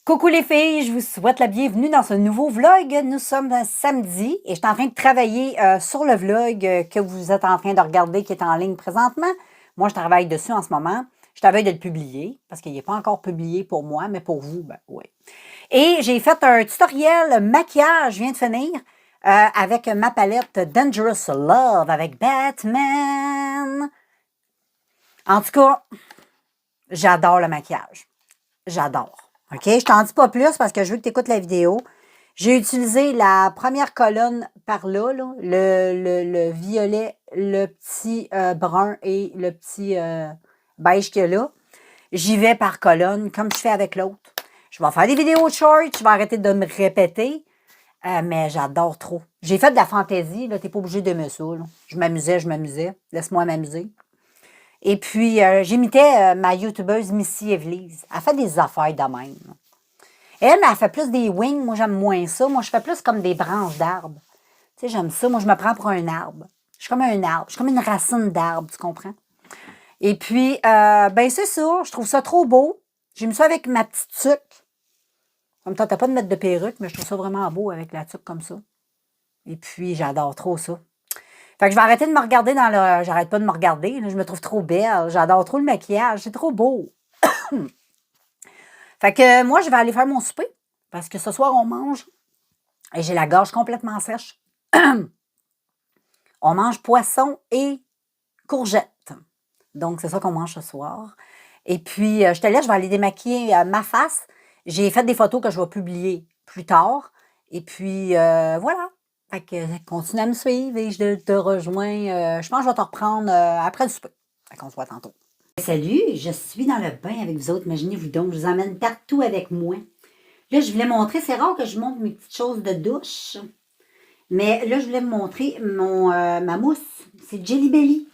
Coucou les filles, je vous souhaite la bienvenue dans ce nouveau vlog. Nous sommes samedi et je suis en train de travailler sur le vlog que vous êtes en train de regarder qui est en ligne présentement. Moi, je travaille dessus en ce moment. Je travaille de le publier parce qu'il n'est pas encore publié pour moi, mais pour vous, ben oui. Et j'ai fait un tutoriel maquillage, je viens de finir, avec ma palette Dangerous Love avec Batman. En tout cas, j'adore le maquillage. J'adore. OK? Je t'en dis pas plus parce que je veux que tu écoutes la vidéo. J'ai utilisé la première colonne par là, le violet, le petit brun et le petit beige qu'il y a là. J'y vais par colonne, comme je fais avec l'autre. Je vais faire des vidéos short, je vais arrêter de me répéter, mais j'adore trop. J'ai fait de la fantaisie, là, t'es pas obligé d'aimer ça. Là. Je m'amusais. Laisse-moi m'amuser. Et puis, j'imitais ma youtubeuse Missy Evelyse. Elle fait des affaires de même. Elle fait plus des wings. Moi, j'aime moins ça. Moi, je fais plus comme des branches d'arbres. Tu sais, j'aime ça. Moi, je me prends pour un arbre. Je suis comme un arbre. Je suis comme une racine d'arbre, tu comprends? Et puis, ben c'est ça. Je trouve ça trop beau. J'ai mis ça avec ma petite tuque. Ça me tentait pas de mettre de perruque, mais je trouve ça vraiment beau avec la tuque comme ça. Et puis, j'adore trop ça. Fait que je vais arrêter de me regarder dans le... J'arrête pas de me regarder. Là, je me trouve trop belle. J'adore trop le maquillage. C'est trop beau. Fait que moi, je vais aller faire mon souper. Parce que ce soir, on mange. Et j'ai la gorge complètement sèche. On mange poisson et courgettes. Donc, c'est ça qu'on mange ce soir. Et puis, je te laisse, je vais aller démaquiller ma face. J'ai fait des photos que je vais publier plus tard. Et puis, voilà. Fait que continue à me suivre et je te rejoins. Je pense que je vais te reprendre après le souper. Fait qu'on se voit tantôt. Salut, je suis dans le bain avec vous autres. Imaginez-vous donc, je vous emmène partout avec moi. Là, je voulais montrer, c'est rare que je montre mes petites choses de douche. Mais là, je voulais vous montrer ma mousse. C'est Jelly Belly.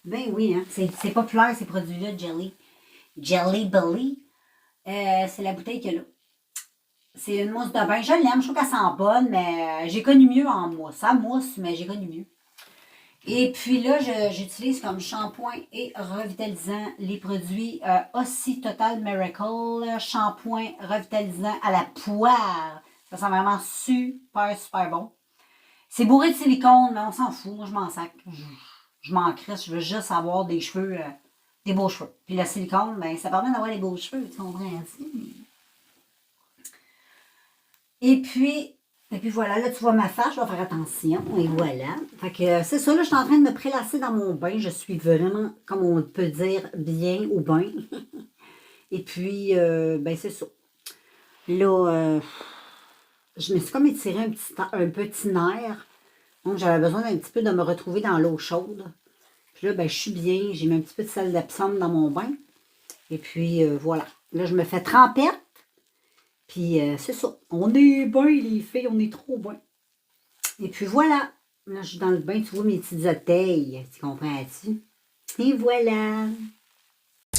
Ben oui, hein, c'est populaire ces produits-là, Jelly. Jelly Belly. C'est la bouteille qu'il y a là. C'est une mousse de bain. Je l'aime, je trouve qu'elle sent bonne, mais j'ai connu mieux en mousse. Ça mousse, mais j'ai connu mieux. Et puis là, j'utilise comme shampoing et revitalisant les produits Aussie Total Miracle, shampoing revitalisant à la poire. Ça sent vraiment super, super bon. C'est bourré de silicone, mais on s'en fout. Moi, je m'en sac. Je m'en crisse. Je veux juste avoir des cheveux, des beaux cheveux. Puis le silicone, ben, ça permet d'avoir des beaux cheveux, tu comprends? Et puis voilà, là, tu vois ma face, je vais faire attention. Et voilà. Fait que c'est ça, là, je suis en train de me prélasser dans mon bain. Je suis vraiment, comme on peut dire, bien au bain. Et puis, ben, c'est ça. Là, je me suis comme étiré un petit nerf. Donc, j'avais besoin d'un petit peu de me retrouver dans l'eau chaude. Puis là, ben, je suis bien. J'ai mis un petit peu de sel d'Epsom dans mon bain. Et puis, voilà. Là, je me fais trempette. Puis, c'est ça. On est bien, les filles. On est trop bien. Et puis, voilà. Là, je suis dans le bain. Tu vois mes petites orteils. Tu comprends-tu? Et voilà.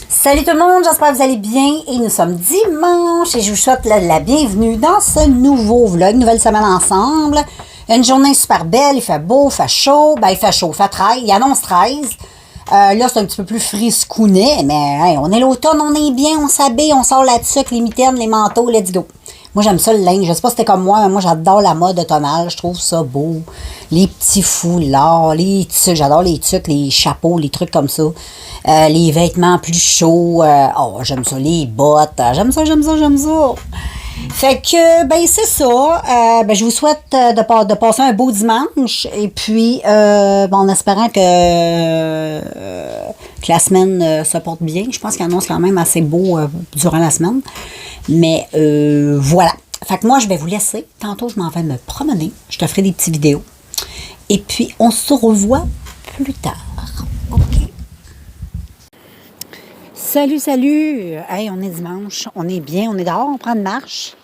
Salut tout le monde. J'espère que vous allez bien. Et nous sommes dimanche. Et je vous souhaite la bienvenue dans ce nouveau vlog. Nouvelle semaine ensemble. Une journée super belle. Il fait beau, il fait chaud. Ben, il fait chaud. Il fait 13. Il annonce 13. Là, c'est un petit peu plus friscounet, mais hey, on est l'automne, on est bien, on s'habille, on sort la tuque, les mitaines, les manteaux, let's go. Moi, j'aime ça le linge. Je sais pas si c'était comme moi, mais moi, j'adore la mode automnale. Je trouve ça beau. Les petits foulards, les tucs, j'adore les tucs, les chapeaux, les trucs comme ça. Les vêtements plus chauds. Oh, j'aime ça. Les bottes. J'aime ça. Fait que, ben, c'est ça. Ben, je vous souhaite de passer un beau dimanche. Et puis, bon, en espérant que la semaine se porte bien. Je pense qu'il annonce quand même assez beau durant la semaine. Mais, voilà. Fait que moi, je vais vous laisser. Tantôt, je m'en vais me promener. Je te ferai des petites vidéos. Et puis, on se revoit plus tard. OK? Salut! Hey, on est dimanche. On est bien. On est dehors. On prend une marche.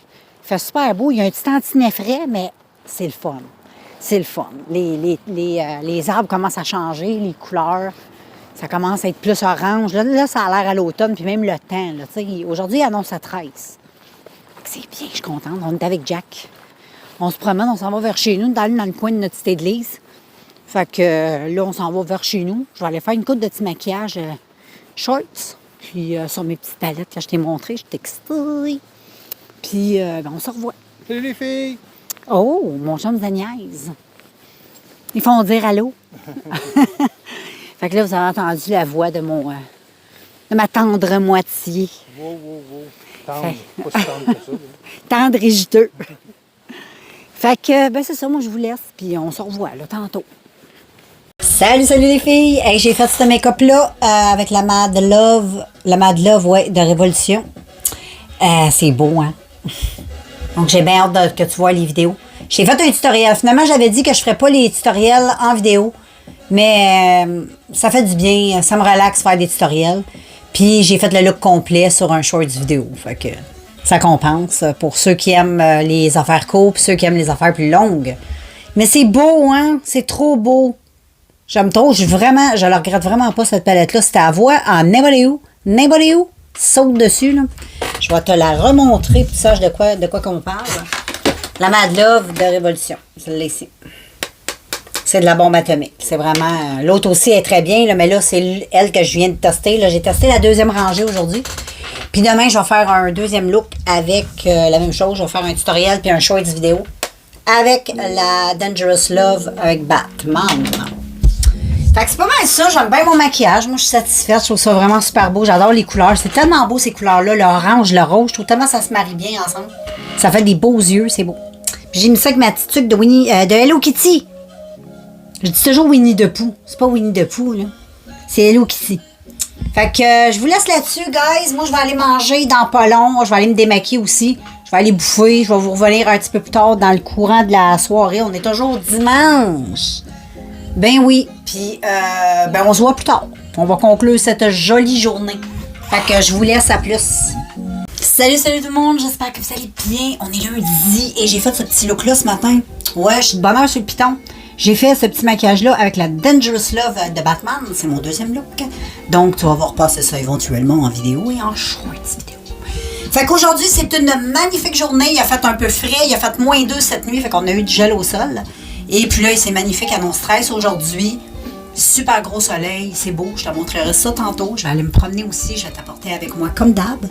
Il fait super beau. Il y a un petit tantinet frais, mais c'est le fun. C'est le fun. Les arbres commencent à changer, les couleurs. Ça commence à être plus orange. Là ça a l'air à l'automne, puis même le temps. Aujourd'hui, il annonce à 13. C'est bien, je suis contente. On est avec Jack. On se promène, on s'en va vers chez nous, dans le coin de notre petite église. Fait que là, on s'en va vers chez nous. Je vais aller faire une coupe de petit maquillage shorts. Puis sur mes petites palettes que je t'ai montrées, je t'ai excitée. Puis, ben, on se revoit. Salut les filles! Oh, mon chum de niaise. Ils font dire allô. Fait que là, vous avez entendu la voix de de ma tendre moitié. Wow. Tendre. Pas si tendre que ça. Là. Tendre et juteux. Fait que, ben c'est ça, moi je vous laisse, puis on se revoit là tantôt. Salut les filles! Hey, j'ai fait ce make-up-là avec la Mad Love, ouais, de Révolution. C'est beau, hein? Donc j'ai bien hâte que tu vois les vidéos. J'ai fait un tutoriel. Finalement, j'avais dit que je ferais pas les tutoriels en vidéo. Mais ça fait du bien, ça me relaxe faire des tutoriels. Puis j'ai fait le look complet sur un short vidéo. Fait que ça compense pour ceux qui aiment les affaires courtes, ceux qui aiment les affaires plus longues. Mais c'est beau, hein? C'est trop beau. J'aime trop. Je le regrette vraiment pas, cette palette-là. C'était à voir en n'importe où. Saute dessus, là. Je vais te la remontrer pour que tu saches de quoi qu'on parle. La Mad Love de Révolution. Celle-là ici. C'est de la bombe atomique. C'est vraiment... L'autre aussi est très bien, là, mais là, c'est elle que je viens de tester. Là, j'ai testé la deuxième rangée aujourd'hui. Puis demain, je vais faire un deuxième look avec la même chose. Je vais faire un tutoriel puis un short vidéo avec la Dangerous Love avec Batman. Fait que c'est pas mal ça. J'aime bien mon maquillage. Moi, je suis satisfaite. Je trouve ça vraiment super beau. J'adore les couleurs. C'est tellement beau, ces couleurs-là. L'orange, le rouge. Je trouve tellement que ça se marie bien ensemble. Ça fait des beaux yeux. C'est beau. Puis j'ai mis ça avec ma petite tuque de Hello Kitty. Je dis toujours Winnie the Pooh. C'est pas Winnie the Pooh, là. C'est Hello Kitty. Fait que je vous laisse là-dessus, guys. Moi, je vais aller manger dans pas long. Je vais aller me démaquiller aussi. Je vais aller bouffer. Je vais vous revenir un petit peu plus tard dans le courant de la soirée. On est toujours dimanche. Ben oui. Puis, on se voit plus tard. On va conclure cette jolie journée. Fait que je vous laisse à plus. Salut tout le monde. J'espère que vous allez bien. On est lundi et j'ai fait ce petit look-là ce matin. Ouais, je suis de bonne heure sur le piton. J'ai fait ce petit maquillage-là avec la Dangerous Love de Batman. C'est mon deuxième look. Donc, tu vas voir passer ça éventuellement en vidéo et en short vidéo. Fait qu'aujourd'hui, c'est une magnifique journée. Il a fait un peu frais. Il a fait -2 cette nuit. Fait qu'on a eu du gel au sol. Et puis là, c'est magnifique à non stress aujourd'hui. Super gros soleil. C'est beau. Je te montrerai ça tantôt. Je vais aller me promener aussi. Je vais t'apporter avec moi comme d'hab.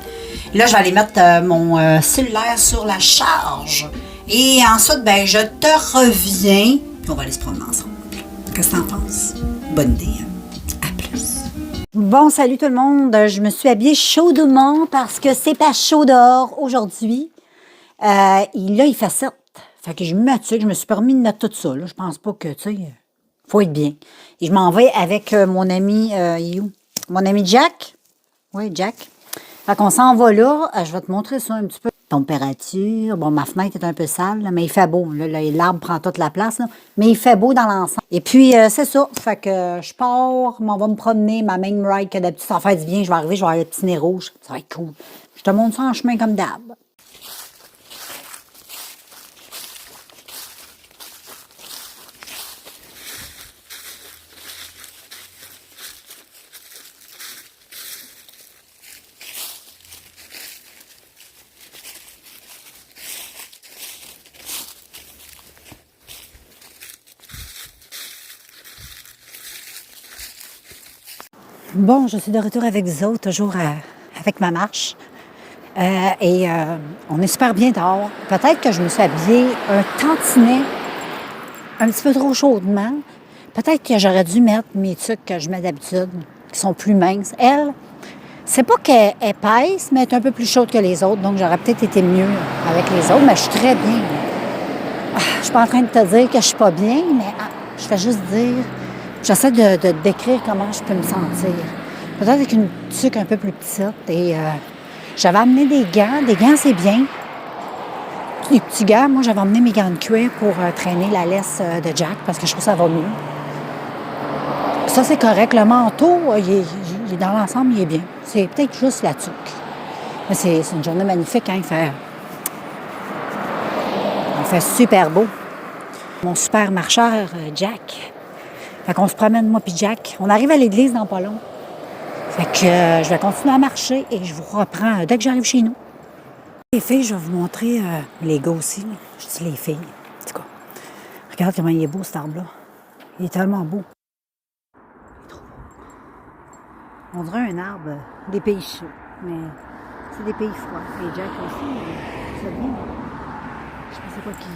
Là, je vais aller mettre mon cellulaire sur la charge. Et ensuite, ben, je te reviens. Puis on va aller se promener ensemble. Qu'est-ce que t'en penses? Bonne idée. Hein? À plus. Bon, salut tout le monde. Je me suis habillée chaudement parce que c'est pas chaud dehors aujourd'hui. Là, il fait 7. Fait que je me suis permis de mettre tout ça. Là. Je pense pas que, tu sais, faut être bien. Et je m'en vais avec mon ami, mon ami Jack. Oui, Jack. Fait qu'on s'en va là. Je vais te montrer ça un petit peu. Température. Bon, ma fenêtre est un peu sale, là, mais il fait beau. L'arbre prend toute la place, là, mais il fait beau dans l'ensemble. Et puis, c'est ça. Fait que je pars, m'en va me promener, ma main ride que d'habitude, ça fait du bien. Je vais arriver, je vais avoir le petit nez rouge. Ça va être cool. Je te montre ça en chemin comme d'hab. Bon, je suis de retour avec vous autres, toujours avec ma marche. On est super bien dehors. Peut-être que je me suis habillée un tantinet, un petit peu trop chaudement. Peut-être que j'aurais dû mettre mes trucs que je mets d'habitude, qui sont plus minces. Elle, c'est pas qu'elle est épaisse, mais elle est un peu plus chaude que les autres, donc j'aurais peut-être été mieux avec les autres, mais je suis très bien. Je suis pas en train de te dire que je suis pas bien, mais je fais juste dire... J'essaie de te décrire comment je peux me sentir. Peut-être avec une tuque un peu plus petite. Et j'avais amené des gants. Des gants, c'est bien. Les petits gants, moi, j'avais amené mes gants de cuir pour traîner la laisse de Jack parce que je trouve que ça va mieux. Ça, c'est correct. Le manteau, il est dans l'ensemble, il est bien. C'est peut-être juste la tuque. Mais c'est une journée magnifique, hein. Il fait super beau. Mon super marcheur, Jack. Fait qu'on se promène, moi puis Jack. On arrive à l'église dans pas long. Fait que je vais continuer à marcher et je vous reprends dès que j'arrive chez nous. Les filles, je vais vous montrer les gars aussi. Là. Je dis les filles. En tout cas, regarde comment il est beau, cet arbre-là. Il est tellement beau. Il est trop beau. On dirait un arbre des pays chauds, mais c'est des pays froids. Et Jack aussi, ça bien. Je sais pas c'est quoi qui...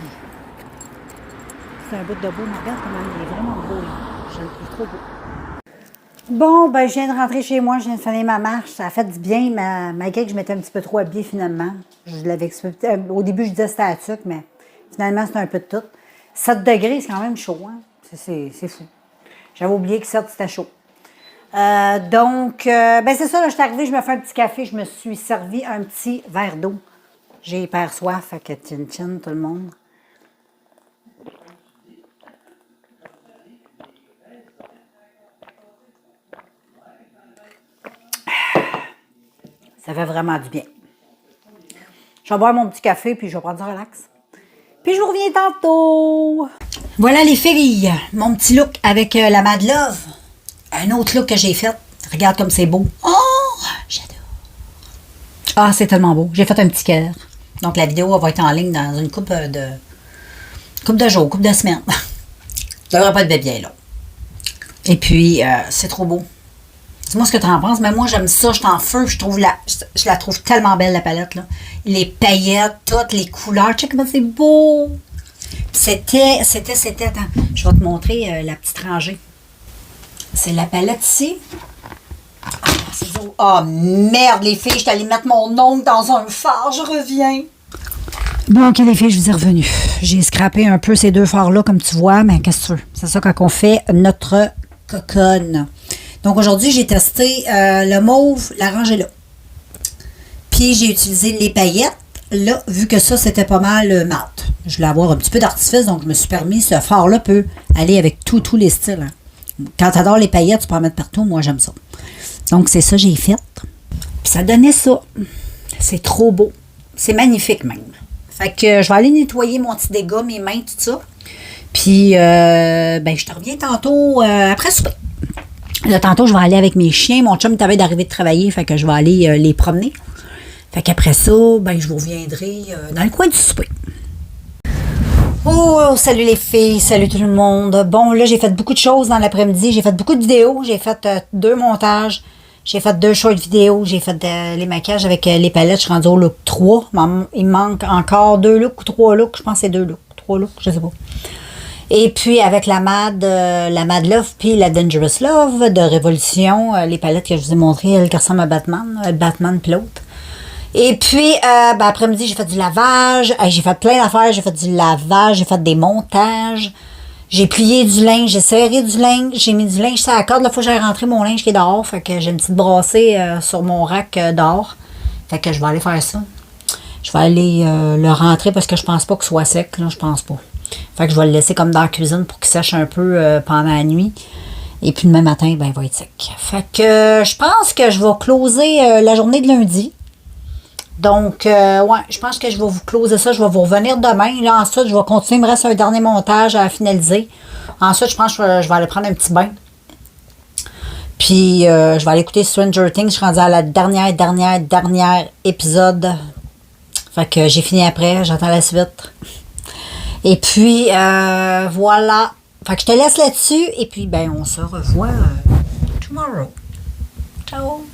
C'est un bout de beau, mais regarde comment il est vraiment beau, là. Je le trouve trop beau. Bon, ben, je viens de rentrer chez moi, je viens de finir ma marche. Ça a fait du bien, malgré que je m'étais un petit peu trop habillée, finalement. Je l'avais au début, je disais que c'était à tuque, mais finalement, c'est un peu de tout. 7 degrés, c'est quand même chaud, hein? C'est fou. J'avais oublié que 7, c'était chaud. Ben c'est ça, là, je suis arrivée, je me fais un petit café, je me suis servi un petit verre d'eau. J'ai hyper soif, fait que chin-chin, tout le monde. Ça fait vraiment du bien. Je vais boire mon petit café, puis je vais prendre du relax. Puis je vous reviens tantôt. Voilà les filles, mon petit look avec la Mad Love. Un autre look que j'ai fait. Regarde comme c'est beau. Oh, j'adore. Ah, c'est tellement beau. J'ai fait un petit cœur. Donc la vidéo elle va être en ligne dans une couple de jours, couple de semaines. Ça devrait pas être bien long. Et puis, c'est trop beau. Dis-moi ce que tu en penses, mais moi j'aime ça, je suis en feu, je la trouve tellement belle la palette là. Les paillettes, toutes les couleurs, check comment c'est beau. C'était, attends, je vais te montrer la petite rangée. C'est la palette ici. Ah, c'est beau. Oh merde les filles, je suis allée mettre mon ongle dans un phare, je reviens. Bon, ok les filles, je vous ai revenu. J'ai scrappé un peu ces deux phares-là comme tu vois, mais qu'est-ce que tu veux? C'est ça quand on fait notre coconne. Donc aujourd'hui, j'ai testé le mauve, la rangée là. Puis j'ai utilisé les paillettes. Là, vu que ça, c'était pas mal mat. Je voulais avoir un petit peu d'artifice, donc je me suis permis, ce fard-là peut aller avec tous les styles. Hein. Quand tu adores les paillettes, tu peux en mettre partout. Moi, j'aime ça. Donc, c'est ça que j'ai fait. Puis ça donnait ça. C'est trop beau. C'est magnifique même. Fait que je vais aller nettoyer mon petit dégât, mes mains, tout ça. Puis, ben, je te reviens tantôt après souper. Là, tantôt, je vais aller avec mes chiens. Mon chum t'avait d'arriver de travailler, fait que je vais aller les promener. Fait qu'après ça, ben, je vous reviendrai dans le coin du souper. Oh, salut les filles, salut tout le monde. Bon, là, j'ai fait beaucoup de choses dans l'après-midi. J'ai fait beaucoup de vidéos. J'ai fait 2 montages. J'ai fait 2 short vidéos. J'ai fait les maquillages avec les palettes. Je suis rendue au look 3. Il me manque encore 2 looks ou 3 looks. Je pense que c'est 2 looks. 3 looks, je sais pas. Et puis, avec la Mad Love puis la Dangerous Love de Révolution, les palettes que je vous ai montrées, elles qui ressemblent à Batman puis l'autre. Et puis, ben, après-midi, j'ai fait du lavage. J'ai fait plein d'affaires. J'ai fait du lavage, j'ai fait des montages. J'ai plié du linge, j'ai serré du linge. J'ai mis du linge sur la corde. Là, il faut que j'aille rentrer mon linge qui est dehors. Fait que j'ai une petite brassée sur mon rack dehors. Fait que je vais aller faire ça. Je vais aller le rentrer parce que je pense pas qu'il soit sec. Là, je pense pas. Fait que je vais le laisser comme dans la cuisine pour qu'il sèche un peu pendant la nuit. Et puis, demain matin, ben, il va être sec. Fait que je pense que je vais closer la journée de lundi. Donc, ouais, je pense que je vais vous closer ça. Je vais vous revenir demain. Là, ensuite, je vais continuer. Il me reste un dernier montage à finaliser. Ensuite, je pense que je vais aller prendre un petit bain. Puis, je vais aller écouter Stranger Things. Je suis rendue à la dernière épisode. Fait que j'ai fini après. J'attends la suite. Et puis, voilà. Fait que je te laisse là-dessus. Et puis, ben, on se revoit tomorrow. Ciao!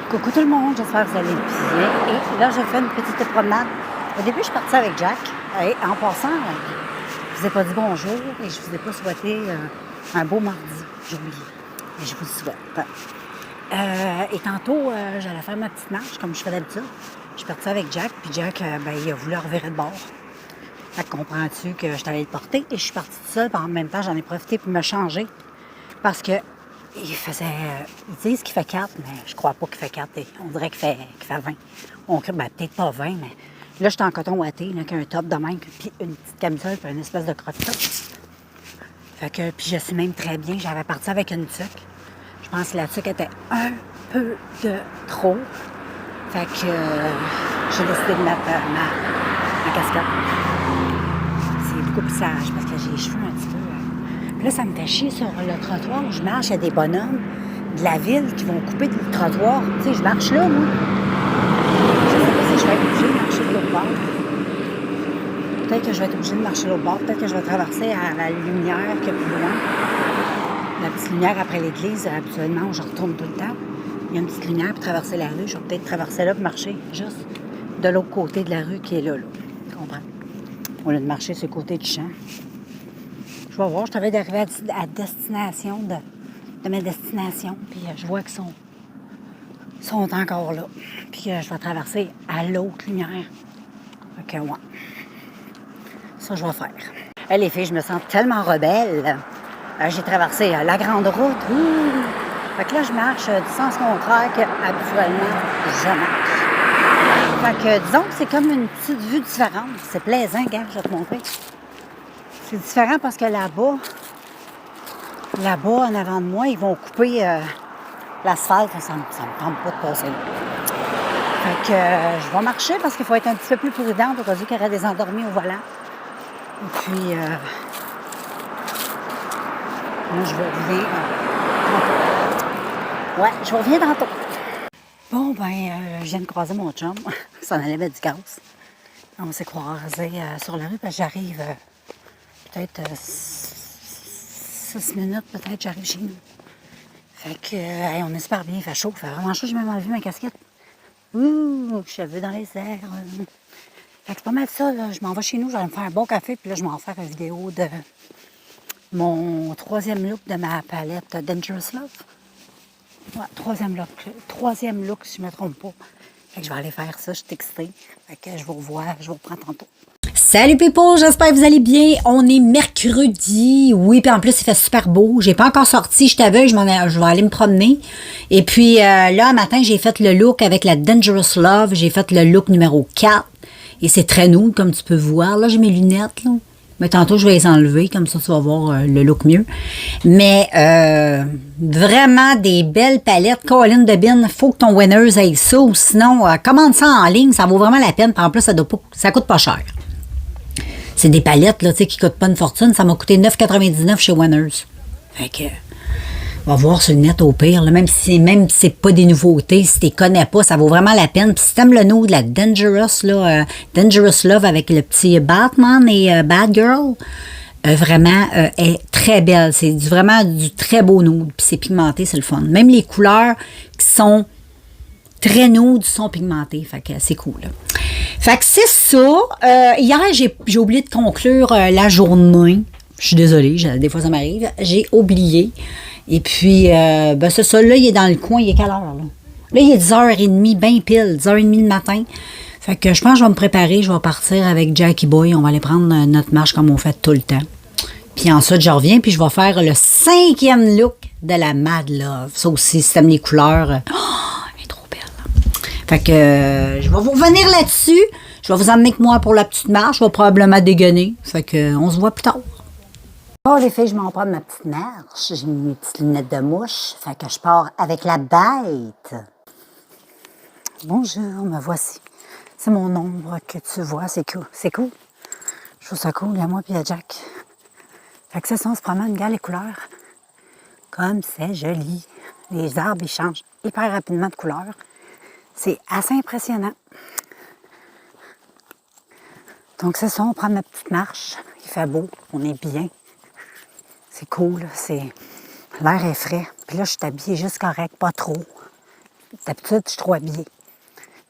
Coucou tout le monde, j'espère que vous allez bien. Et là, j'ai fait une petite promenade. Au début, je suis partie avec Jack. Et en passant, je vous ai pas dit bonjour et je vous ai pas souhaité un beau mardi. J'ai oublié. Mais je vous le souhaite. Et tantôt, j'allais faire ma petite marche comme je fais d'habitude. Je suis partie avec Jack, puis Jack, ben, il a voulu revirer de bord. Fait que comprends-tu que je t'allais le porter et je suis partie toute seule. En même temps, j'en ai profité pour me changer. Parce que il faisait. Ils disent qu'il fait 4, mais je crois pas qu'il fait 4. On dirait qu'il fait 20. On crée, ben, peut-être pas 20, mais là, j'étais en coton ouaté, avec un top de même, puis une petite camisole, puis une espèce de crop-top. Fait que, puis je sais même très bien, j'avais parti avec une tuque. Je pense que la tuque était un peu de trop. Fait que j'ai décidé de mettre ma casquette. C'est beaucoup plus sage parce que j'ai les cheveux un petit peu. Puis là, ça me fait chier sur le trottoir où je marche. Il y a des bonhommes de la ville qui vont couper le trottoir. Tu sais, je marche là, moi. Je sais pas si je vais être obligée de marcher de l'autre bord. Peut-être que je vais être obligée de marcher de l'autre bord. Peut-être que je vais traverser à la lumière qui est plus loin. La petite lumière après l'église, habituellement, où je retourne tout le temps. Il y a une petite lumière pour traverser la rue. Je vais peut-être traverser là pour marcher, juste. de l'autre côté de la rue qui est là. Tu comprends? Au lieu de marcher sur le côté du champ. Je vais voir, je t'avais d'arriver à destination de ma destination. Puis je vois qu'ils sont encore là. Puis je vais traverser à l'autre lumière. Ok, ouais. Ça, je vais faire. Hey, les filles, je me sens tellement rebelle. J'ai traversé la grande route. Fait que là, je marche du sens contraire qu'habituellement, je marche. Fait que disons que c'est comme une petite vue différente. C'est plaisant, gars, je vais te montrer. C'est différent parce que là-bas, en avant de moi, ils vont couper l'asphalte. Ça me tente pas de passer là. Fait que je vais marcher parce qu'il faut être un petit peu plus prudent au cas où qu'il y aurait des endormis au volant. Et puis, moi, je vais revenir tantôt. Ouais, je reviens tantôt. Bon, je viens de croiser mon chum. Ça en allait mettre du gaz. On s'est croisés sur la rue parce que j'arrive peut-être 6 minutes, peut-être, j'arrive chez nous. Fait que, on est super bien, il fait chaud. Il fait vraiment chaud, j'ai même enlevé ma casquette. Cheveux dans les airs. Fait que c'est pas mal ça, là. Je m'en vais chez nous, je vais me faire un bon café, puis là, je vais en faire une vidéo de mon 3e look de ma palette Dangerous Love. Ouais, 3e look, si je ne me trompe pas. Fait que je vais aller faire ça, je suis excitée. Fait que je vous reprends tantôt. Salut people, j'espère que vous allez bien. On est mercredi, oui, puis en plus il fait super beau. J'ai pas encore sorti, je t'aveugle, je vais aller me promener. Et puis là, matin, j'ai fait le look avec la Dangerous Love. J'ai fait le look numéro 4. Et c'est très nude, comme tu peux voir. Là, j'ai mes lunettes, là. Mais tantôt, je vais les enlever, comme ça, tu vas voir le look mieux. Mais vraiment des belles palettes. Colin de Bin, faut que ton Winners aille ça, ou sinon, commande ça en ligne, ça vaut vraiment la peine. Puis en plus, ça coûte pas cher. C'est des palettes, là, tu sais, qui coûtent pas une fortune. Ça m'a coûté 9,99 chez Winners. Fait que, on va voir sur le net au pire, là, même si c'est pas des nouveautés, si tu les connais pas, ça vaut vraiment la peine. Puis si t'aimes le nom de la Dangerous, là, Dangerous Love avec le petit Batman et Bad Girl, vraiment est très belle. C'est vraiment du très beau nude. Puis c'est pigmenté, c'est le fun. Même les couleurs qui sont très nudes sont pigmentées. Fait que c'est cool, là. Fait que c'est ça. Hier, j'ai oublié de conclure la journée. Je suis désolée, des fois ça m'arrive. J'ai oublié. Et puis, c'est ça. Là, il est dans le coin. Il est quelle heure, là? Là, il est 10h30, bien pile, 10h30 le matin. Fait que je pense que je vais me préparer. Je vais partir avec Jackie Boy. On va aller prendre notre marche comme on fait tout le temps. Puis ensuite, je reviens. Puis je vais faire le 5e look de la Mad Love. Ça aussi, si t'aimes les couleurs. Elle est trop belle. Fait que je vais vous revenir là-dessus. Je vais vous emmener avec moi pour la petite marche. Je vais probablement dégainer. Fait que on se voit plus tard. Bon, les filles, je m'en prends ma petite marche. J'ai mis mes petites lunettes de mouche. Fait que je pars avec la bête. Bonjour, me voici. C'est mon ombre que tu vois. C'est cool. C'est cool. Je trouve ça cool, il y a moi et il y a Jack. Fait que ça, on se promène, regarde les couleurs. Comme c'est joli. Les arbres, ils changent hyper rapidement de couleur. C'est assez impressionnant. Donc, c'est ça, on prend notre petite marche. Il fait beau, on est bien. C'est cool, l'air est frais. Puis là, je suis habillée juste correct, pas trop. D'habitude, je suis trop habillée.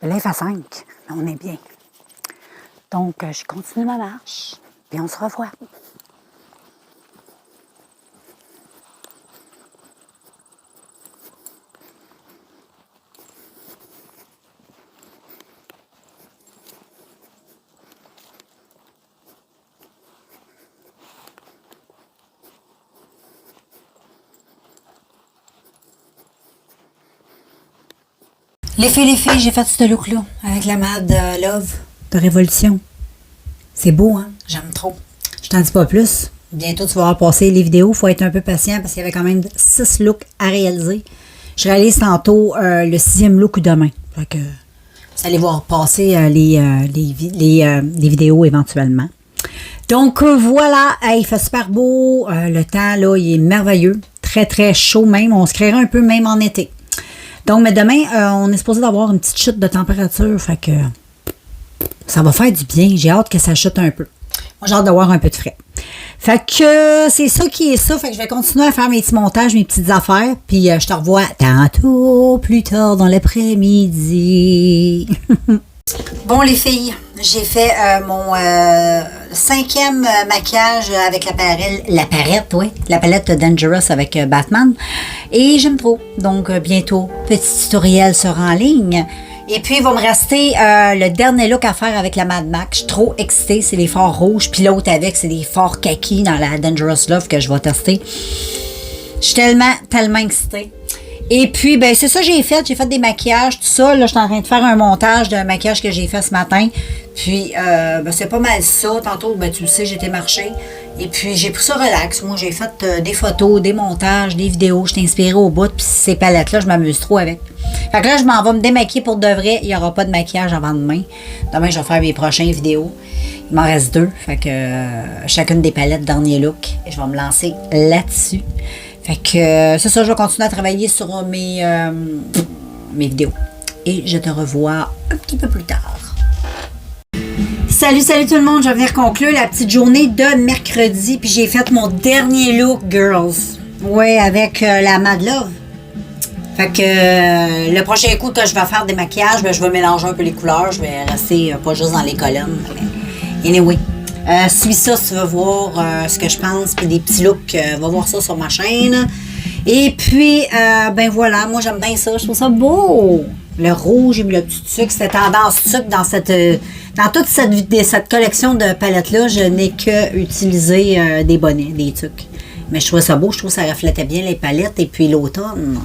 Mais là, il fait 5, mais on est bien. Donc, je continue ma marche, puis on se revoit. Les filles, j'ai fait ce look-là avec la Mad Love de Révolution. C'est beau, hein? J'aime trop. Je t'en dis pas plus. Bientôt, tu vas voir passer les vidéos. Il faut être un peu patient parce qu'il y avait quand même 6 looks à réaliser. Je réalise tantôt le 6e look demain. Fait que vous allez voir passer les vidéos éventuellement. Donc, voilà. Il fait super beau. Le temps, là, il est merveilleux. Très, très chaud même. On se créera un peu même en été. Donc, mais demain, on est supposé d'avoir une petite chute de température. Fait que ça va faire du bien. J'ai hâte que ça chute un peu. Moi, j'ai hâte d'avoir un peu de frais. Fait que c'est ça qui est ça. Fait que je vais continuer à faire mes petits montages, mes petites affaires. Puis je te revois tantôt, plus tard dans l'après-midi. Bon les filles, j'ai fait mon 5e maquillage avec la palette Dangerous avec Batman. Et j'aime trop. Donc bientôt, petit tutoriel sera en ligne. Et puis il va me rester le dernier look à faire avec la Mad Max. Je suis trop excitée, c'est les fards rouges. Puis l'autre avec, c'est des fards kaki dans la Dangerous Love que je vais tester. Je suis tellement excitée. Et puis, ben c'est ça que j'ai fait. J'ai fait des maquillages, tout ça. Là, je suis en train de faire un montage d'un maquillage que j'ai fait ce matin. Puis, ben, c'est pas mal ça. Tantôt, ben, tu le sais, j'étais marché. Et puis, j'ai pris ça relax. Moi, j'ai fait des photos, des montages, des vidéos. Je t'ai inspirée au bout. Puis, ces palettes-là, je m'amuse trop avec. Fait que là, je m'en vais me démaquiller pour de vrai. Il n'y aura pas de maquillage avant demain. Demain, je vais faire mes prochaines vidéos. Il m'en reste 2. Fait que chacune des palettes, dernier look. Et je vais me lancer là-dessus. Fait que c'est ça, je vais continuer à travailler sur mes vidéos. Et je te revois un petit peu plus tard. Salut tout le monde, je vais venir conclure la petite journée de mercredi. Puis j'ai fait mon dernier look, girls. Ouais, avec la Mad Love. Fait que le prochain coup que je vais faire des maquillages, ben, je vais mélanger un peu les couleurs. Je vais rester pas juste dans les colonnes. Anyway. Suis ça si tu veux voir ce que je pense, puis des petits looks, va voir ça sur ma chaîne. Et puis, ben voilà, moi j'aime bien ça, je trouve ça beau. Le rouge et le petit sucre, c'était tendance sucre dans toute cette collection de palettes-là, je n'ai que utilisé des bonnets, des trucs. Mais je trouvais ça beau, je trouve que ça reflétait bien les palettes et puis l'automne.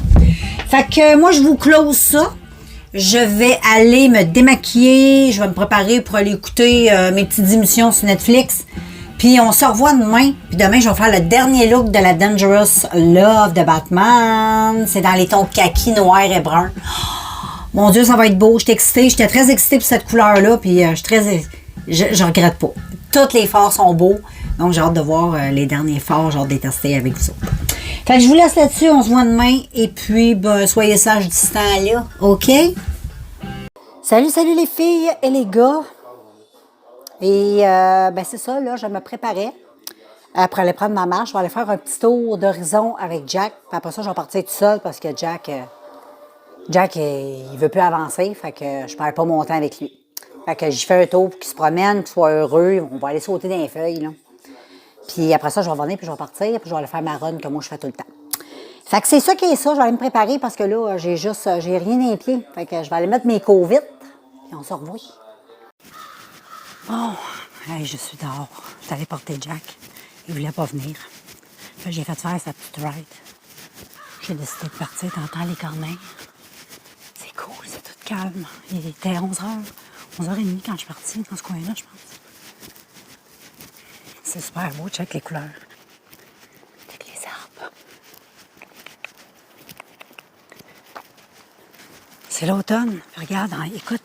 Fait que moi je vous close ça. Je vais aller me démaquiller, je vais me préparer pour aller écouter mes petites émissions sur Netflix. Puis on se revoit demain. Puis demain, je vais faire le dernier look de la Dangerous Love de Batman. C'est dans les tons kaki, noir et brun. Oh, mon Dieu, ça va être beau. J'étais excitée. J'étais très excitée pour cette couleur-là. Puis je regrette pas. Tous les fards sont beaux. Donc j'ai hâte de voir les derniers fards. J'ai hâte de les tester avec vous autres. Fait que je vous laisse là-dessus, on se voit demain. Et puis, ben, soyez sages du temps-là, OK? Salut les filles et les gars. Et ben c'est ça, là, je me préparais pour aller prendre ma marche. Je vais aller faire un petit tour d'horizon avec Jack. Puis après ça, je vais partir tout seul parce que Jack, il veut plus avancer. Fait que je perds pas mon temps avec lui. Fait que j'y fais un tour pour qu'il se promène, qu'il soit heureux. On va aller sauter dans les feuilles, là. Puis après ça, je vais revenir, puis je vais partir, puis je vais aller faire ma run que moi, je fais tout le temps. Fait que c'est ça qui est ça. Je vais aller me préparer parce que là, j'ai rien dans les pieds. Fait que je vais aller mettre mes covites, puis on se revoit. Bon, hey, je suis dehors. Je suis allée porter Jack. Il voulait pas venir. Fait que j'ai fait faire sa petite ride. J'ai décidé de partir. T'entends les corneilles? C'est cool, c'est tout calme. Il était 11h, 11h30 quand je suis partie, dans ce coin-là, je pense. C'est super beau, check les couleurs. Check les arbres. C'est l'automne. Regarde, hein, écoute.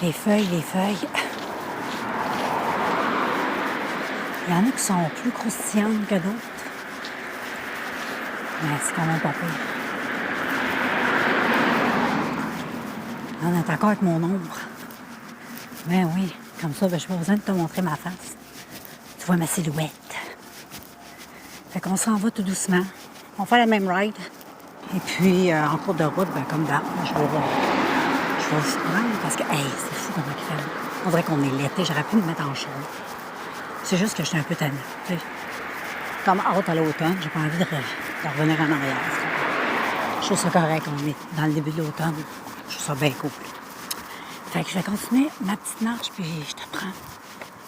Les feuilles. Il y en a qui sont plus croustillantes que d'autres. Mais c'est quand même pas pire. On est encore avec mon ombre. Ben oui, comme ça, ben, je n'ai pas besoin de te montrer ma face. Tu vois ma silhouette. Fait qu'on s'en va tout doucement. On fait la même ride. Et puis, en cours de route, ben, comme d'hab, je vais se prendre parce que, hey, c'est fou comment il fait. On dirait qu'on est l'été. J'aurais pu me mettre en chaud. C'est juste que je suis un peu tannée. Tu sais. Comme hâte à l'automne, j'ai pas envie de revenir en arrière. Je trouve ça correct. On est dans le début de l'automne. Je trouve ça bien cool. Fait que je vais continuer ma petite marche, puis je te prends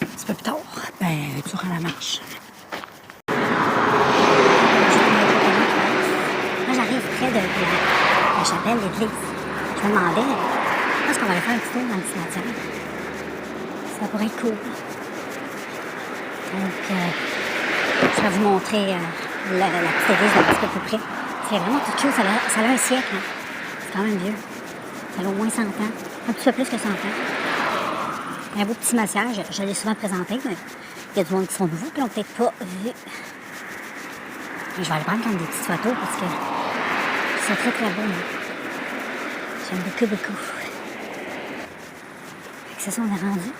un petit peu plus tard. Ben, durant la marche. Moi, j'arrive près de la chapelle, l'église. Je me demandais, est-ce qu'on va aller faire un petit tour dans le cimetière? Ça pourrait être cool. Donc, je vais vous montrer la petite église d'un petit peu plus près. C'est vraiment tout cute. Ça a un siècle. Hein. C'est quand même vieux. Ça a au moins 100 ans. Un petit peu plus que 100 ans. Un beau petit massage. Je l'ai souvent présenté, mais il y a du monde qui sont nouveaux qui l'ont peut-être pas vu. Mais je vais aller prendre comme des petites photos parce que c'est très très beau. J'aime beaucoup. C'est ça, on est rendu.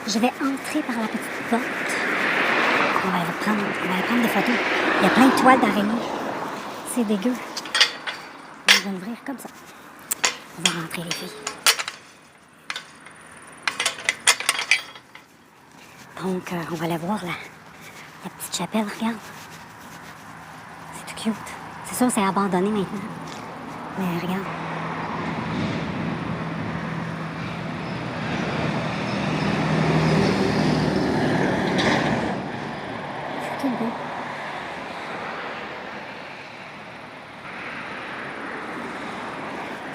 Je vais entrer par la petite porte. On va aller prendre des photos. Il y a plein de toiles d'araignée. C'est dégueu. va l'ouvrir comme ça. On va rentrer, les filles. Donc, on va aller voir la petite chapelle, regarde. C'est tout cute. C'est sûr, c'est abandonné maintenant. Mais regarde. C'est tout beau.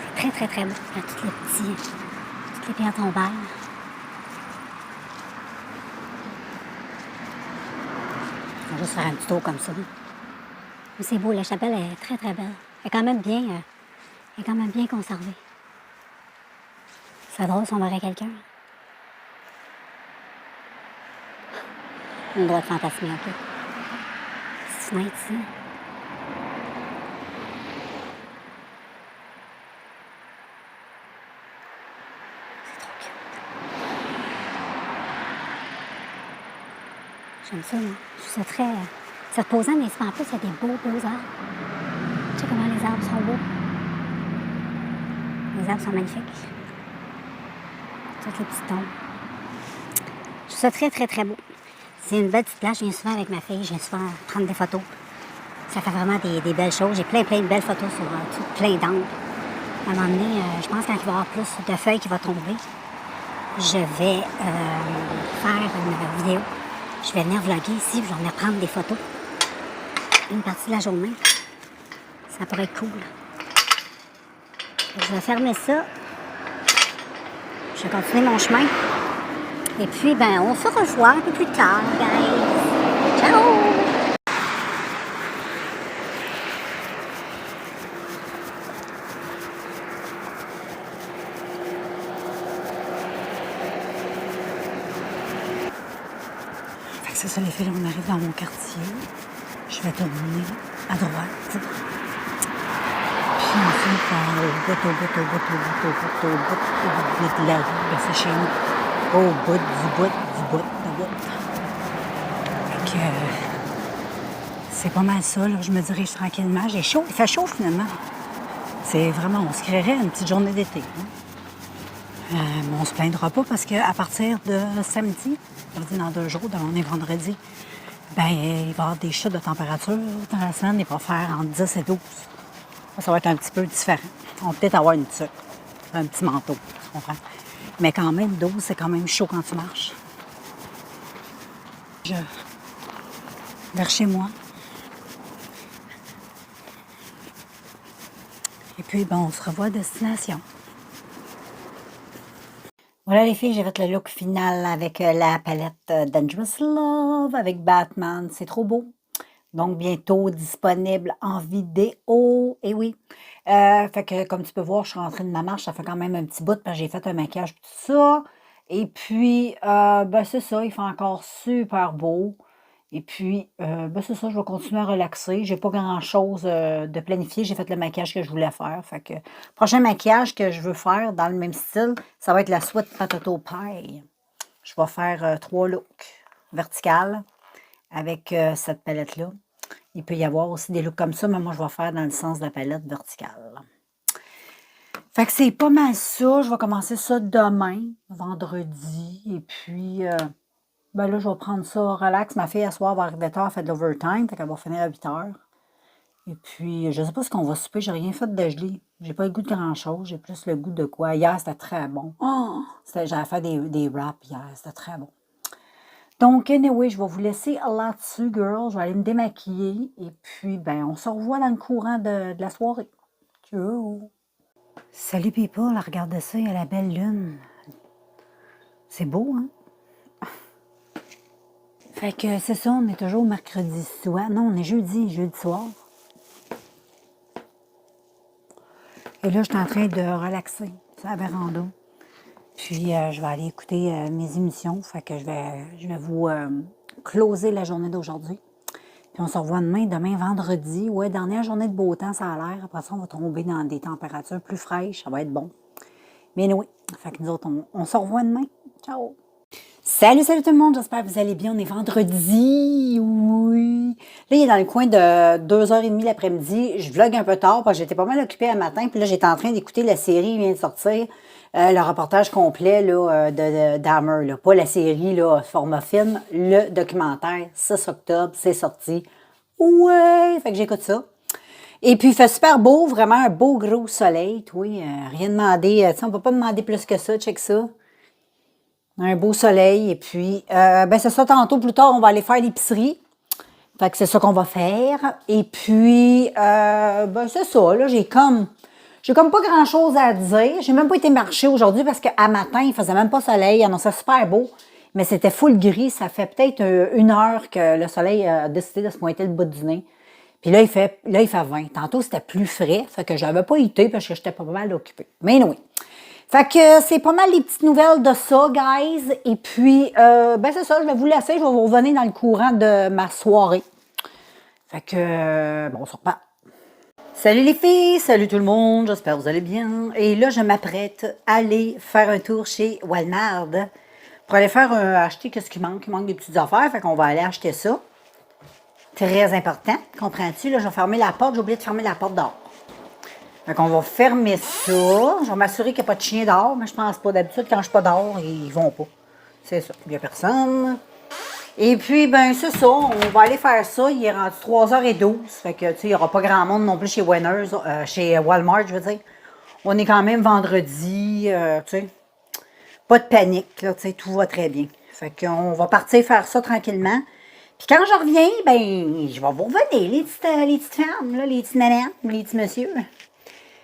C'est très, très, très beau. Il y a toutes les pierres tombales. On va juste faire un petit tour comme ça. Mais c'est beau, la chapelle est très, très belle. Elle est quand même bien conservée. C'est drôle si on verrait quelqu'un. On doit être fantasmé un peu. Petite fenêtre ici. C'est trop cute. J'aime ça, moi. Je trouve ça très... C'est reposant, mais en plus, il y a des beaux arbres. Tu sais comment les arbres sont beaux? Les arbres sont magnifiques. Toutes les petits tons. Je trouve ça très, très, très beau. C'est une belle petite plage. Je viens souvent avec ma fille. Je viens souvent prendre des photos. Ça fait vraiment des belles choses. J'ai plein de belles photos sur plein d'angles. À un moment donné, je pense quand il va y avoir plus de feuilles qui vont tomber, je vais faire une vidéo. Je vais venir vlogger ici, je vais venir prendre des photos. Une partie de la journée. Ça pourrait être cool. Je vais fermer ça. Je vais continuer mon chemin. Et puis, ben, on se revoit un peu plus tard, guys. Ciao! Fait que c'est ça, les filles, on arrive dans mon quartier. Je vais tourner à droite. Puis ensuite, au bout de la rue. Ben, c'est chez nous. Au bout du bout. Fait que c'est pas mal ça, là. Je me dirige tranquillement. J'ai chaud. Il fait chaud, finalement. C'est vraiment, on se créerait une petite journée d'été. Mais on se plaindra pas parce qu'à partir de samedi, dans 2 jours, on est vendredi, ben, il va y avoir des chutes de température dans la semaine. Il va faire entre 10 et 12. Ça va être un petit peu différent. On va peut-être avoir une tuque, un petit manteau, tu comprends? Mais quand même, 12, c'est quand même chaud quand tu marches. Vers chez moi. Et puis, ben, on se revoit à destination. Voilà les filles, j'ai fait le look final avec la palette Dangerous Love avec Batman. C'est trop beau. Donc, bientôt disponible en vidéo. Et oui. Fait que, comme tu peux voir, je suis rentrée de ma marche. Ça fait quand même un petit bout parce que j'ai fait un maquillage et tout ça. Et puis, ben, c'est ça. Il fait encore super beau. Et puis, ben, c'est ça. Je vais continuer à relaxer. J'ai pas grand-chose de planifié. J'ai fait le maquillage que je voulais faire. Fait que, prochain maquillage que je veux faire dans le même style, ça va être la Sweet Potato Pie. Je vais faire 3 looks verticales avec cette palette-là. Il peut y avoir aussi des looks comme ça, mais moi, je vais faire dans le sens de la palette verticale. Fait que c'est pas mal ça. Je vais commencer ça demain, vendredi. Et puis, ben là, je vais prendre ça relax. Ma fille, à soir, va arriver tard, elle fait de l'overtime. Fait qu'elle va finir à 8 h. Et puis, je sais pas ce qu'on va souper. J'ai rien fait de gelé. J'ai pas le goût de grand-chose. J'ai plus le goût de quoi. Hier, c'était très bon. Oh! J'avais fait des wraps hier. C'était très bon. Donc, anyway, je vais vous laisser là-dessus, girls. Je vais aller me démaquiller. Et puis, ben, on se revoit dans le courant de la soirée. Ciao! Salut people, regardez ça, il y a la belle lune. C'est beau, hein? Fait que c'est ça, on est toujours mercredi soir. Non, on est jeudi soir. Et là, je suis en train de relaxer sur la véranda. Puis, je vais aller écouter mes émissions. Fait que je vais vous closer la journée d'aujourd'hui. Puis, on se revoit demain. Demain, vendredi. Ouais, dernière journée de beau temps, ça a l'air. Après ça, on va tomber dans des températures plus fraîches. Ça va être bon. Mais oui, fait que nous autres, on se revoit demain. Ciao! Salut, salut tout le monde, j'espère que vous allez bien. On est vendredi, oui. Là, il est dans le coin de 2h30 l'après-midi. Je vlog un peu tard parce que j'étais pas mal occupée un matin. Puis là, j'étais en train d'écouter la série qui vient de sortir, le reportage complet là, de Dahmer. Là. Pas la série, là, format film, le documentaire. 6 octobre, c'est sorti. Ouais, fait que j'écoute ça. Et puis, il fait super beau, vraiment un beau gros soleil. Oui, rien demandé. Tu sais, on peut pas demander plus que ça, check ça. Un beau soleil. Et puis, ben c'est ça, tantôt, plus tard, on va aller faire l'épicerie. Fait que c'est ça qu'on va faire. Et puis, ben c'est ça, là, j'ai comme pas grand-chose à dire. J'ai même pas été marcher aujourd'hui parce qu'à matin, il faisait même pas soleil. Il annonçait super beau. Mais c'était full gris. Ça fait peut-être 1 heure que le soleil a décidé de se pointer le bout du nez. Puis là, il fait 20. Tantôt, c'était plus frais. Fait que j'avais pas été parce que j'étais pas mal occupée. Mais oui. Fait que c'est pas mal les petites nouvelles de ça, guys. Et puis, ben c'est ça, je vais vous laisser. Je vais vous revenir dans le courant de ma soirée. Fait que, bon, on se reparle. Salut les filles, salut tout le monde, j'espère que vous allez bien. Et là, je m'apprête à aller faire un tour chez Walmart pour aller faire acheter qu'est-ce qui manque. Il manque des petites affaires, fait qu'on va aller acheter ça. Très important, comprends-tu? Là, je vais fermer la porte, j'ai oublié de fermer la porte dehors. Fait qu'on va fermer ça. Je vais m'assurer qu'il n'y a pas de chien dehors, mais je pense pas. D'habitude, quand je suis pas dehors, ils vont pas. C'est ça. Il n'y a personne. Et puis, ben, c'est ça. On va aller faire ça. Il est rendu 3h12. Fait que, tu sais, il n'y aura pas grand monde non plus chez Winners, chez Walmart, je veux dire. On est quand même vendredi, tu sais. Pas de panique, là, tu sais, tout va très bien. Fait qu'on va partir faire ça tranquillement. Puis quand je reviens, ben, je vais vous revenir, les petites femmes, là, les petites nanettes, les petits messieurs.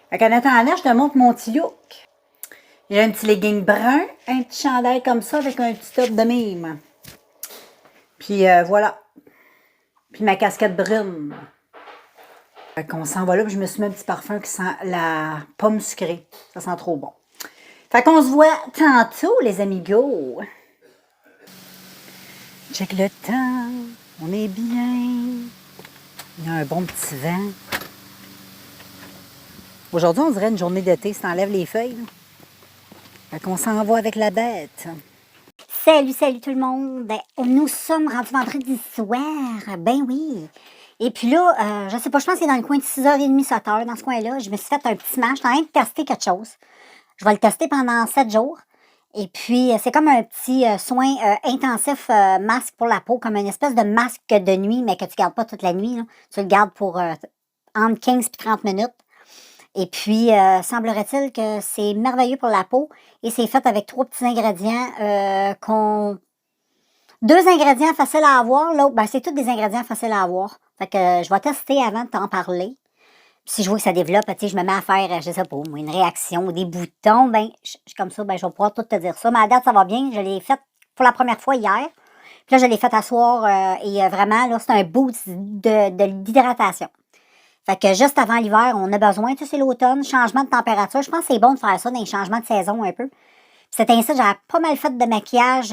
Fait qu'en attendant, je te montre mon petit look. J'ai un petit legging brun, un petit chandail comme ça avec un petit top de mime. Puis voilà. Puis ma casquette brune. Fait qu'on s'en va là, puis je me suis mis un petit parfum qui sent la pomme sucrée. Ça sent trop bon. Fait qu'on se voit tantôt, les amigos. Check le temps. On est bien. Il y a un bon petit vent. Aujourd'hui, on dirait une journée d'été, si t'enlèves les feuilles. Là. Fait qu'on s'en va avec la bête. Salut, salut tout le monde. Ben, nous sommes rendus vendredi soir. Ben oui. Et puis là, je sais pas, je pense que c'est dans le coin de 6h30, 7h, dans ce coin-là. Je me suis fait un petit match. Je suis en train de tester quelque chose. Je vais le tester pendant 7 jours. Et puis, c'est comme un petit soin intensif masque pour la peau, comme une espèce de masque de nuit, mais que tu ne gardes pas toute la nuit. Là. Tu le gardes pour entre 15 et 30 minutes. Et puis, semblerait-il que c'est merveilleux pour la peau. Et c'est fait avec 3 petits ingrédients Deux ingrédients faciles à avoir. L'autre, ben, c'est tous des ingrédients faciles à avoir. Fait que je vais tester avant de t'en parler. Puis si je vois que ça développe, tu sais, je me mets à faire, je sais pas, moi, une réaction ou des boutons, ben, comme ça, ben, je vais pouvoir tout te dire ça. Mais à date, ça va bien. Je l'ai fait pour la première fois hier. Puis là, je l'ai fait à soir et vraiment, là, c'est un boost d'hydratation. Fait que juste avant l'hiver, on a besoin, tu sais, c'est l'automne, changement de température. Je pense que c'est bon de faire ça dans les changements de saison un peu. C'est ainsi, j'avais pas mal fait de maquillage,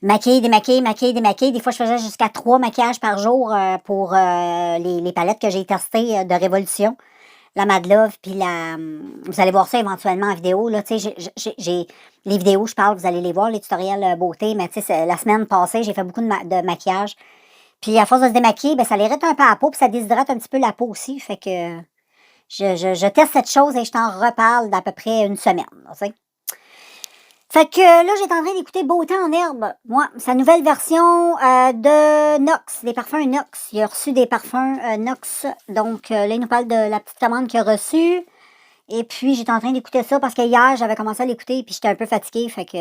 maquiller, démaquiller, maquiller, démaquiller. Des fois, je faisais jusqu'à 3 maquillages par jour pour les palettes que j'ai testées de Révolution. La Mad Love, puis vous allez voir ça éventuellement en vidéo. Là, tu sais, j'ai les vidéos, je parle, vous allez les voir, les tutoriels beauté. Mais tu sais, la semaine passée, j'ai fait beaucoup de maquillage. Puis à force de se démaquiller, ben, ça l'irrite un peu la peau, puis ça déshydrate un petit peu la peau aussi. Fait que je teste cette chose et je t'en reparle d'à peu près une semaine. Tu sais. Fait que là, j'étais en train d'écouter Beauté en herbe. Moi, sa nouvelle version de Nox, des parfums Nox. Il a reçu des parfums Nox. Donc, là, il nous parle de la petite commande qu'il a reçue. Et puis, j'étais en train d'écouter ça parce que hier, j'avais commencé à l'écouter puis j'étais un peu fatiguée. Fait que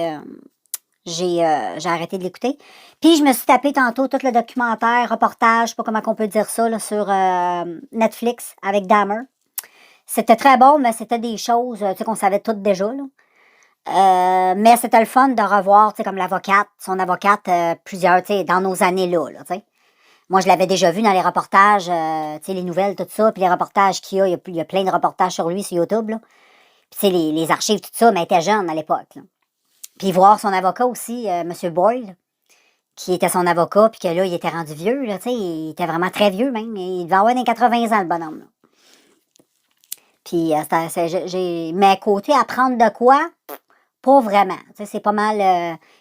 j'ai arrêté de l'écouter. Puis, je me suis tapé tantôt tout le documentaire, reportage, je sais pas comment on peut dire ça, là, sur Netflix avec Dahmer. C'était très bon, mais c'était des choses tu sais, qu'on savait toutes déjà, là. Mais c'était le fun de revoir, tu sais, comme l'avocate, son avocate, plusieurs, tu sais, dans nos années-là, tu sais. Moi, je l'avais déjà vu dans les reportages, tu sais, les nouvelles, tout ça, puis les reportages qu'il y a, il y a plein de reportages sur lui sur YouTube, là. Puis, tu sais, les archives, tout ça, mais il était jeune à l'époque, là. Puis voir son avocat aussi, M. Boyle, qui était son avocat, puis que là, il était rendu vieux, là, tu sais, il était vraiment très vieux, même. Il devait avoir des 80 ans, le bonhomme, là. Puis, j'ai mes côtés apprendre de quoi... pas vraiment. Tu sais, c'est pas mal...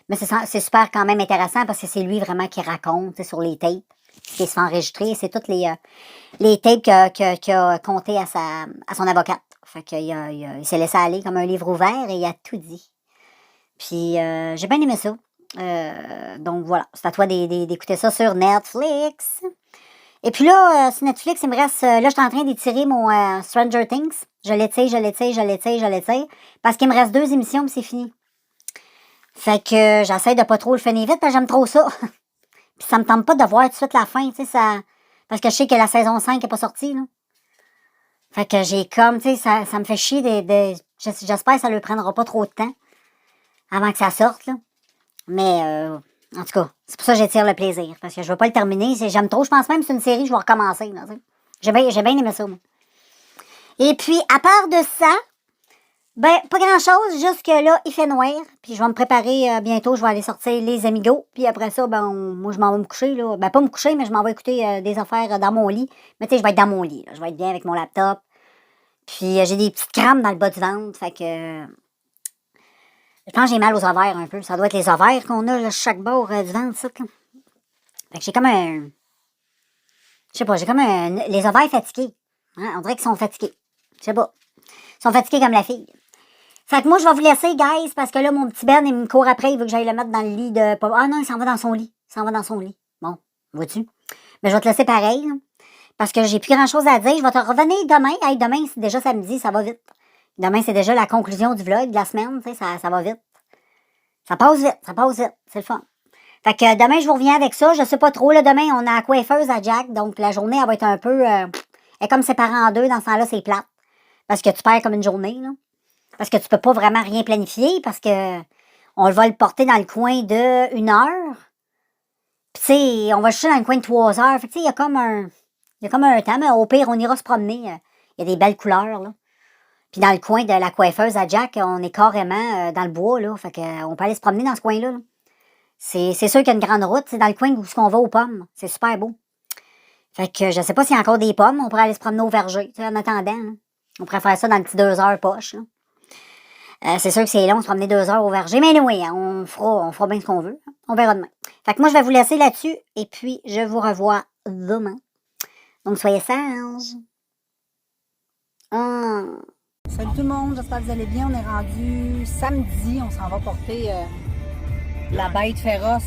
mais c'est super quand même intéressant parce que c'est lui vraiment qui raconte, tu sais, sur les tapes. Ce qui se fait enregistrer. C'est toutes les tapes qu'il a comptées à son avocate. Fait qu'il il s'est laissé aller comme un livre ouvert et il a tout dit. Puis j'ai bien aimé ça. Donc voilà, c'est à toi d'écouter ça sur Netflix. Et puis là, sur Netflix, il me reste... là, je suis en train d'étirer mon Stranger Things. Je l'étire. Parce qu'il me reste 2 émissions, puis c'est fini. Fait que j'essaie de pas trop le finir vite, parce que j'aime trop ça. Puis ça me tente pas de voir tout de suite la fin, tu sais, ça... Parce que je sais que la saison 5 n'est pas sortie, là. Fait que j'ai comme, tu sais, ça me fait chier j'espère que ça ne prendra pas trop de temps avant que ça sorte, là. Mais, en tout cas, c'est pour ça que j'étire le plaisir. Parce que je veux pas le terminer. J'aime trop. Je pense même que c'est une série, je vais recommencer, là, tu sais. J'ai bien aimé ça, moi. Et puis, à part de ça, ben, pas grand-chose, juste que là, il fait noir. Puis je vais me préparer bientôt, je vais aller sortir les Amigos. Puis après ça, ben, moi, je m'en vais me coucher, là. Ben, pas me coucher, mais je m'en vais écouter des affaires dans mon lit. Mais tu sais, je vais être dans mon lit, là. Je vais être bien avec mon laptop. Puis j'ai des petites crampes dans le bas du ventre, fait que... je pense que j'ai mal aux ovaires un peu. Ça doit être les ovaires qu'on a, là, chaque bord du ventre, ça, là. Fait que j'ai comme un... Je sais pas, j'ai comme un... Les ovaires fatigués. Hein? On dirait qu'ils sont fatigués. Je sais pas. Ils sont fatigués comme la fille. Fait que moi, je vais vous laisser, guys, parce que là, mon petit Ben, il me court après, il veut que j'aille le mettre dans le lit de... Ah non, il s'en va dans son lit. Bon, vois-tu? Mais je vais te laisser pareil, là, parce que j'ai plus grand-chose à dire. Je vais te revenir demain. Hey, demain, c'est déjà samedi, ça va vite. Demain, c'est déjà la conclusion du vlog de la semaine, tu sais, ça va vite. Ça passe vite, c'est le fun. Fait que demain, je vous reviens avec ça. Je sais pas trop, là, demain, on a la coiffeuse à Jack, donc la journée, elle va être un peu... elle est comme séparée en deux, dans ce temps-là, c'est plate. Parce que tu perds comme une journée, là. Parce que tu peux pas vraiment rien planifier, parce que on va le porter dans le coin de 1 heure. Puis tu sais, on va chercher dans le coin de 3 heures. Fait que tu sais, il y a comme un temps, mais au pire, on ira se promener. Il y a des belles couleurs, là. Puis dans le coin de la coiffeuse à Jack, on est carrément dans le bois, là. Fait que on peut aller se promener dans ce coin-là, là. C'est sûr qu'il y a une grande route, c'est dans le coin où on va aux pommes. C'est super beau. Fait que je sais pas s'il y a encore des pommes, on pourrait aller se promener au verger, tu sais, en attendant, là. On pourrait faire ça dans le petit 2 heures poche, là. C'est sûr que c'est long, se promener 2 heures au verger, mais oui, on fera bien ce qu'on veut. On verra demain. Fait que moi, je vais vous laisser là-dessus, et puis je vous revois demain. Donc, soyez sages. Salut tout le monde, j'espère que vous allez bien. On est rendu samedi, on s'en va porter la bête féroce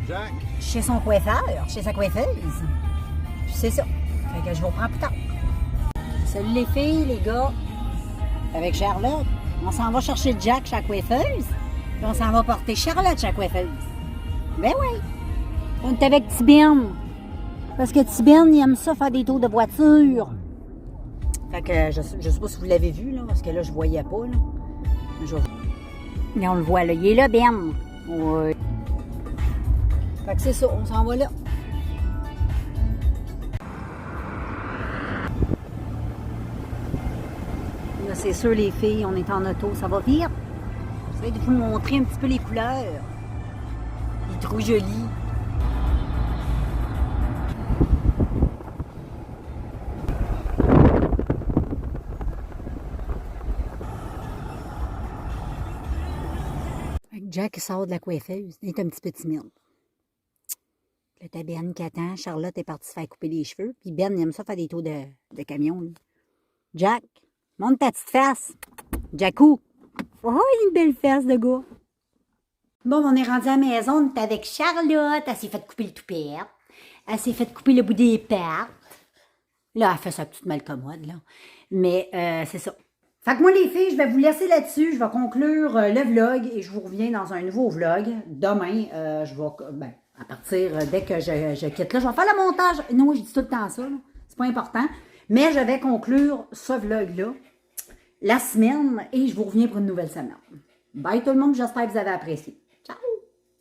Jack. chez son coiffeur, chez sa coiffeuse. Puis c'est ça. Fait que je vous reprends plus tard. Salut les filles, les gars. Avec Charlotte. On s'en va chercher Jack chez la coiffeuse. Puis on s'en va porter Charlotte chez la coiffeuse. Ben oui. On est avec Tiberne. Parce que Tiberne, il aime ça faire des tours de voiture. Fait que je sais pas si vous l'avez vu, là, parce que là, je voyais pas, là. Mais on le voit, là. Il est là, Ben. Ouais. Fait que c'est ça, on s'en va là. Là, c'est sûr, les filles, on est en auto, ça va vite. J'essaie de vous montrer un petit peu les couleurs. Il est trop joli. Jack sort de la coiffeuse. Il est un petit peu timide. Là, t'as Ben qui attend. Charlotte est partie se faire couper les cheveux. Puis Ben, il aime ça faire des tours de camion. Lui. Jack, monte ta petite face. Jackou. Oh, il a une belle face de gars. Bon, on est rendu à la maison. On est avec Charlotte. Elle s'est fait couper le toupette. Elle s'est fait couper le bout des pattes. Là, elle fait sa petite malcommode, là. Mais c'est ça. Fait que moi, les filles, je vais vous laisser là-dessus. Je vais conclure le vlog et je vous reviens dans un nouveau vlog. Demain, je vais, à partir dès que je quitte là, je vais faire le montage. Non, je dis tout le temps ça, c'est pas important. Mais je vais conclure ce vlog-là la semaine et je vous reviens pour une nouvelle semaine. Bye tout le monde, j'espère que vous avez apprécié.